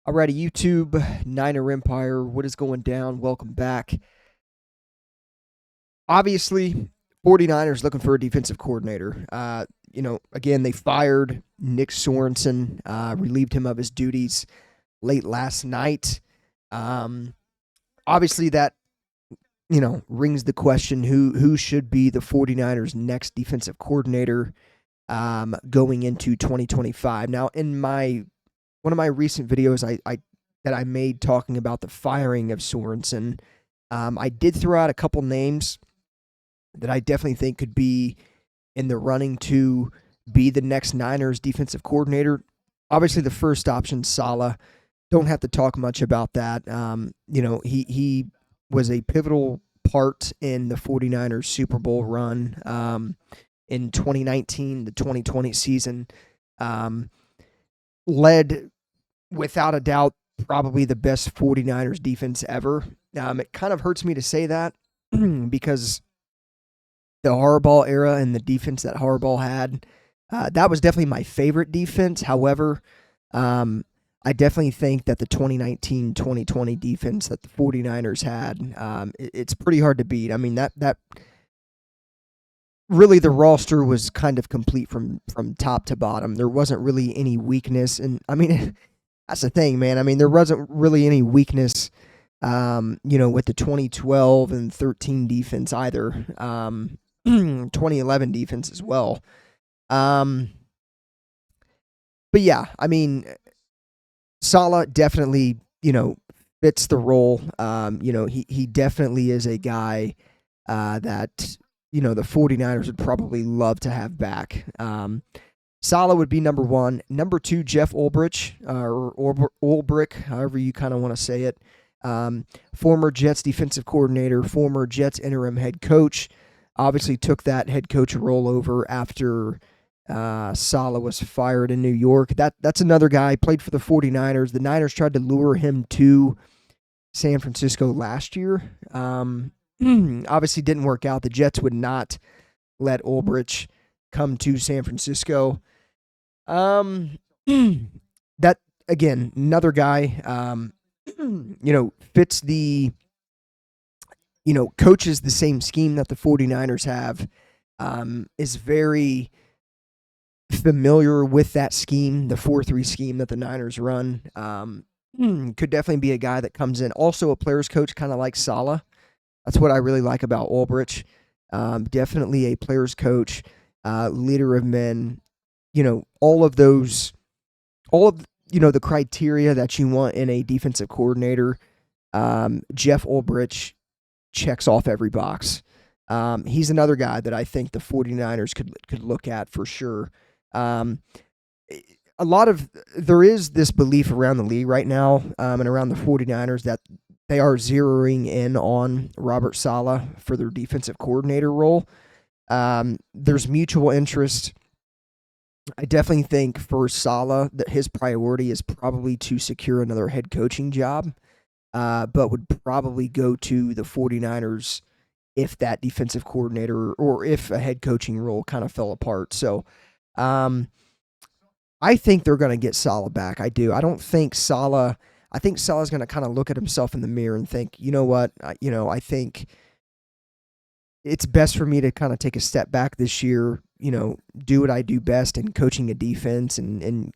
Alrighty, YouTube, Niner Empire, what is going down? Welcome back. Obviously, 49ers looking for a defensive coordinator. Again, they fired Nick Sorensen, relieved him of his duties late last night. Um, Obviously, that, rings the question who should be the 49ers' next defensive coordinator going into 2025. Now, in one of my recent videos that I made talking about the firing of Sorensen, I did throw out a couple names that I definitely think could be in the running to be the next Niners defensive coordinator. Obviously, the first option, Saleh. Don't have to talk much about that. He was a pivotal part in the 49ers Super Bowl run in 2019, the 2020 season. Led, without a doubt, probably the best 49ers defense ever. It kind of hurts me to say that because the Harbaugh era and the defense that Harbaugh had, that was definitely my favorite defense. However, I definitely think that the 2019-2020 defense that the 49ers had, it's pretty hard to beat. I mean, that really the roster was kind of complete from top to bottom. There wasn't really any weakness. And, I mean, that's the thing, man. I mean, there wasn't really any weakness, with the 2012 and 13 defense either. 2011 defense as well. But yeah, I mean, Saleh definitely, fits the role. He definitely is a guy that, the 49ers would probably love to have back. Saleh would be number one. Number two, Jeff Ulbrich, or Ulbrich, however you kind of want to say it. Former Jets defensive coordinator, former Jets interim head coach. Obviously took that head coach role over after Saleh was fired in New York. That's another guy, played for the 49ers. The Niners tried to lure him to San Francisco last year. Obviously didn't work out. The Jets would not let Ulbrich come to San Francisco. That, again, another guy, fits the, coaches the same scheme that the 49ers have, is very familiar with that scheme, the 4-3 scheme that the Niners run. Could definitely be a guy that comes in. Also a player's coach, kind of like Saleh. That's what I really like about Ulbrich. Definitely a player's coach, leader of men. All of the criteria that you want in a defensive coordinator. Jeff Ulbrich checks off every box. He's another guy that I think the 49ers could look at for sure. There is this belief around the league right now, and around the 49ers, that they are zeroing in on Robert Saleh for their defensive coordinator role. There's mutual interest. I definitely think for Saleh that his priority is probably to secure another head coaching job, but would probably go to the 49ers if that defensive coordinator or if a head coaching role kind of fell apart. So I think they're going to get Saleh back. I do. I think Saleh's going to kind of look at himself in the mirror and think, you know what, I think it's best for me to kind of take a step back this year, do what I do best in coaching a defense and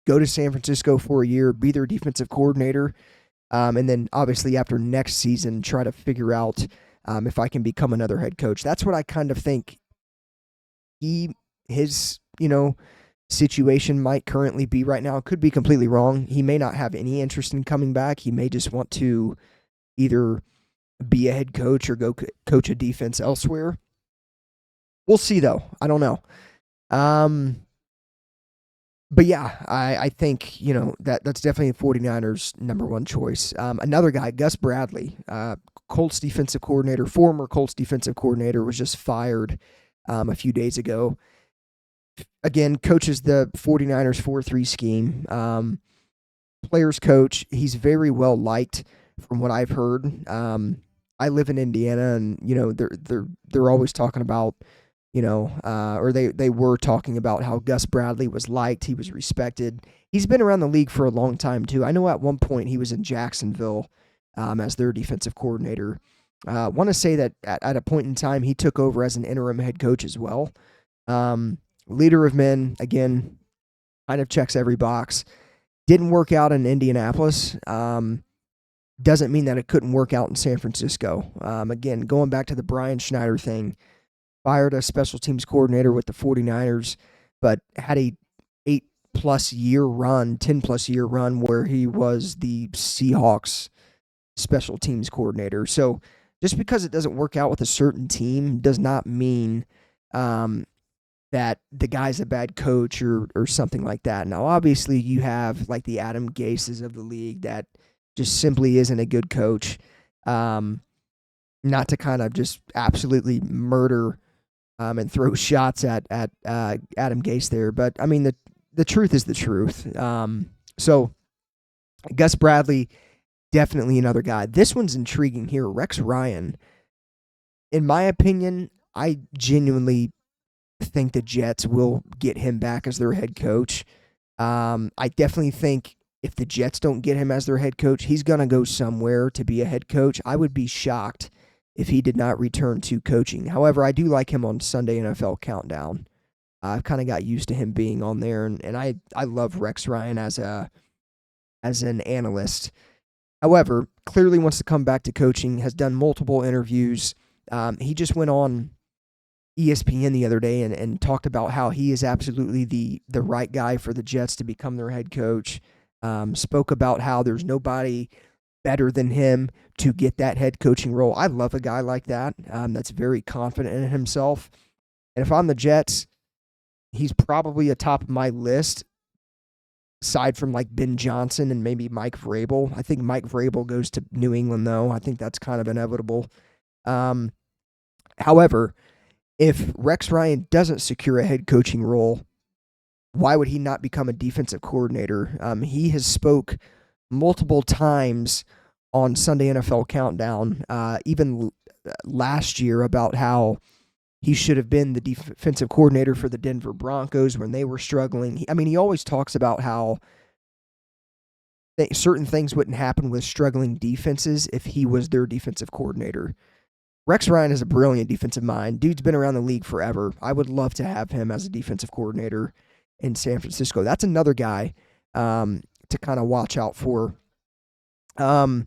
go to San Francisco for a year, be their defensive coordinator. And then obviously after next season, try to figure out if I can become another head coach. That's what I kind of think his situation might currently be right now. It could be completely wrong. He may not have any interest in coming back. He may just want to either be a head coach or go coach a defense elsewhere. We'll see, though. I don't know. But yeah, I think, that's definitely the 49ers' number one choice. Another guy, Gus Bradley, Colts defensive coordinator, former Colts defensive coordinator, was just fired a few days ago. Again, coaches the 49ers 4-3 scheme. Players coach. He's very well liked from what I've heard. I live in Indiana, and they're always talking about or they were talking about how Gus Bradley was liked, he was respected. He's been around the league for a long time too. I know at one point he was in Jacksonville as their defensive coordinator. Want to say that at a point in time he took over as an interim head coach as well. Leader of men, again, kind of checks every box. Didn't work out in Indianapolis. Doesn't mean that it couldn't work out in San Francisco. Again, going back to the Brian Schneider thing, fired a special teams coordinator with the 49ers, but had a 8+ year run, 10+ year run where he was the Seahawks special teams coordinator. So just because it doesn't work out with a certain team does not mean that the guy's a bad coach or something like that. Now, obviously, you have like the Adam Gases of the league that just simply isn't a good coach. Not to kind of just absolutely murder and throw shots at Adam Gase there, but I mean the truth is the truth. So Gus Bradley, definitely another guy. This one's intriguing here. Rex Ryan, in my opinion, I genuinely think the Jets will get him back as their head coach. I definitely think if the Jets don't get him as their head coach, he's going to go somewhere to be a head coach. I would be shocked if he did not return to coaching. However, I do like him on Sunday NFL Countdown. I've kind of got used to him being on there, and I love Rex Ryan as an analyst. However, clearly wants to come back to coaching, has done multiple interviews. He just went on ESPN the other day and talked about how he is absolutely the right guy for the Jets to become their head coach. Spoke about how there's nobody better than him to get that head coaching role. I love a guy like that that's very confident in himself. And if I'm the Jets, he's probably atop of my list, aside from like Ben Johnson and maybe Mike Vrabel. I think Mike Vrabel goes to New England, though. I think that's kind of inevitable. However, if Rex Ryan doesn't secure a head coaching role, why would he not become a defensive coordinator? He has spoke multiple times on Sunday NFL Countdown, even last year, about how he should have been the defensive coordinator for the Denver Broncos when they were struggling. He always talks about how certain things wouldn't happen with struggling defenses if he was their defensive coordinator. Rex Ryan is a brilliant defensive mind. Dude's been around the league forever. I would love to have him as a defensive coordinator in San Francisco. That's another guy to kind of watch out for. No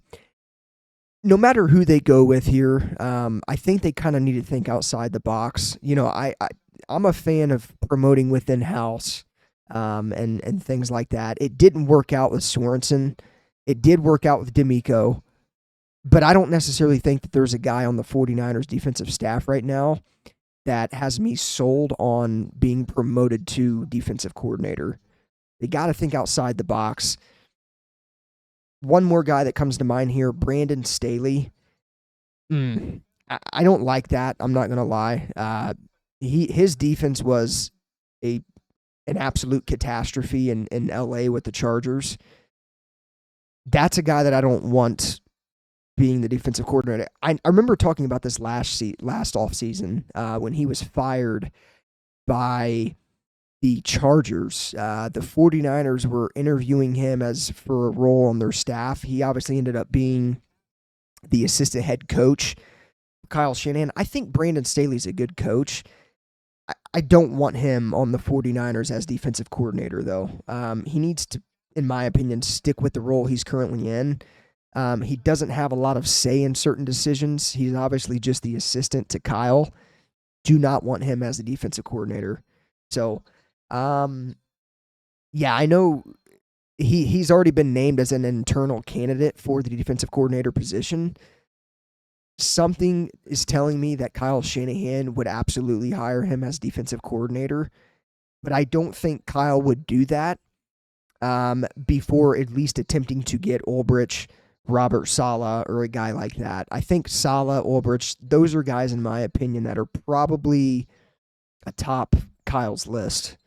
matter who they go with here, I think they kind of need to think outside the box. I'm a fan of promoting within house and things like that. It didn't work out with Sorensen. It did work out with D'Amico. But I don't necessarily think that there's a guy on the 49ers defensive staff right now that has me sold on being promoted to defensive coordinator. They got to think outside the box. One more guy that comes to mind here, Brandon Staley. I don't like that. I'm not going to lie. His defense was an absolute catastrophe in LA with the Chargers. That's a guy that I don't want being the defensive coordinator. I remember talking about this last offseason when he was fired by the Chargers. The 49ers were interviewing him for a role on their staff. He obviously ended up being the assistant head coach, Kyle Shanahan. I think Brandon Staley's a good coach. I don't want him on the 49ers as defensive coordinator, though. He needs to, in my opinion, stick with the role he's currently in. He doesn't have a lot of say in certain decisions. He's obviously just the assistant to Kyle. Do not want him as the defensive coordinator. So, I know he's already been named as an internal candidate for the defensive coordinator position. Something is telling me that Kyle Shanahan would absolutely hire him as defensive coordinator, but I don't think Kyle would do that before at least attempting to get Ulbrich, Robert Saleh, or a guy like that. I think Saleh, Ulbrich, those are guys, in my opinion, that are probably atop Kyle's list.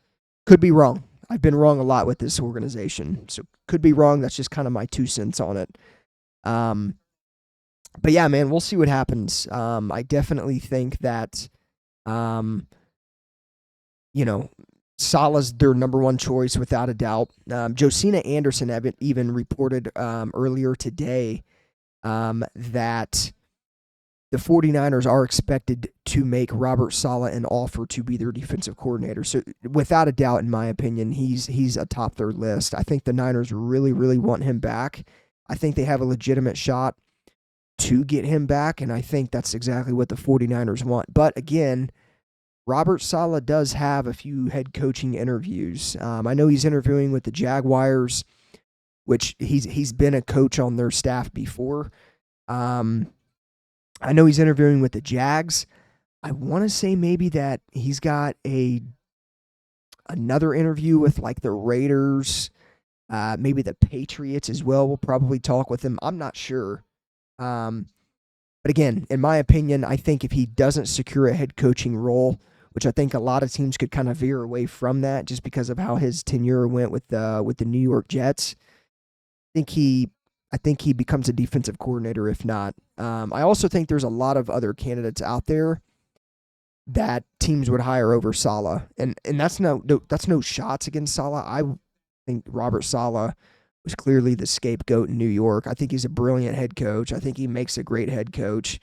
Could be wrong. I've been wrong a lot with this organization, so could be wrong. That's just kind of my 2 cents on it. But yeah, man, we'll see what happens. I definitely think that you know, Saleh's their number one choice without a doubt. Josina Anderson even reported earlier today that the 49ers are expected to make Robert Saleh an offer to be their defensive coordinator. So without a doubt, in my opinion, he's atop their list. I think the Niners really, really want him back. I think they have a legitimate shot to get him back, and I think that's exactly what the 49ers want. But again, Robert Saleh does have a few head coaching interviews. I know he's interviewing with the Jaguars, which he's been a coach on their staff before. I know he's interviewing with the Jags. I want to say maybe that he's got another interview with like the Raiders, maybe the Patriots as well. We'll probably talk with him. I'm not sure. But again, in my opinion, I think if he doesn't secure a head coaching role, which I think a lot of teams could kind of veer away from that just because of how his tenure went with the New York Jets, I think he becomes a defensive coordinator if not. I also think there's a lot of other candidates out there that teams would hire over Saleh, and that's no shots against Saleh. I think Robert Saleh was clearly the scapegoat in New York. I think he's a brilliant head coach. I think he makes a great head coach.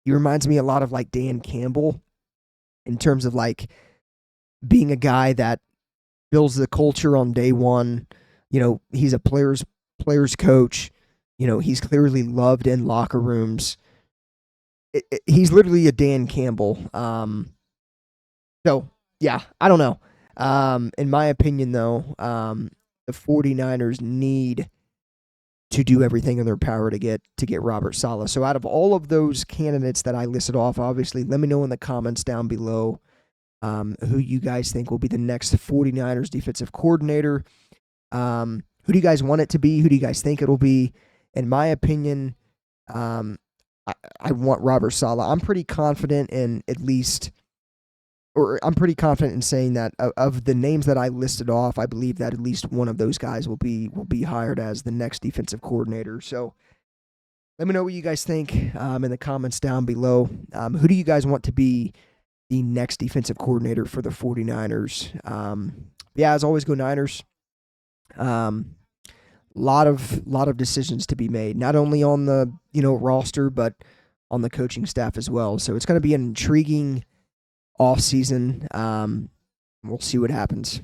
He reminds me a lot of like Dan Campbell in terms of like being a guy that builds the culture on day one. He's a player's coach. He's clearly loved in locker rooms. He's literally a Dan Campbell. So, yeah, I don't know. In my opinion, though, the 49ers need to do everything in their power to get Robert Saleh. So out of all of those candidates that I listed off, obviously, let me know in the comments down below who you guys think will be the next 49ers defensive coordinator. Who do you guys want it to be? Who do you guys think it'll be? In my opinion, I want Robert Saleh. I'm pretty confident in I'm pretty confident in saying that of the names that I listed off, I believe that at least one of those guys will be hired as the next defensive coordinator. So let me know what you guys think in the comments down below. Who do you guys want to be the next defensive coordinator for the 49ers? Yeah, as always, go Niners. Lot of decisions to be made, not only on the roster, but on the coaching staff as well. So it's going to be an intriguing offseason. We'll see what happens.